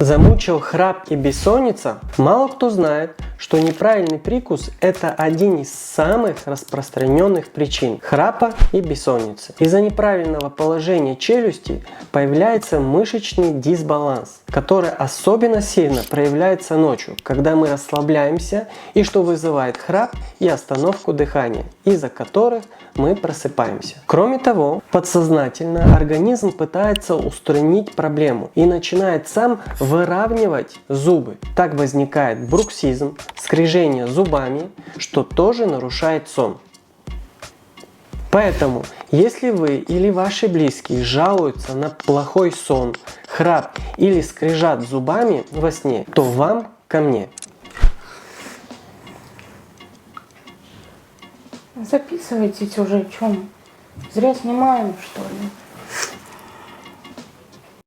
Замучил храп и бессонница? Мало кто знает, что неправильный прикус – это один из самых распространенных причин храпа и бессонницы. Из-за неправильного положения челюсти появляется мышечный дисбаланс, который особенно сильно проявляется ночью, когда мы расслабляемся и что вызывает храп и остановку дыхания, из-за которых мы просыпаемся. Кроме того, подсознательно организм пытается устранить проблему и начинает сам выравнивать зубы. Так возникает бруксизм, скрежение зубами, что тоже нарушает сон. Поэтому, если вы или ваши близкие жалуются на плохой сон, храп или скрежат зубами во сне, то вам ко мне. Записывайтесь уже, чем? Зря снимаем, что ли?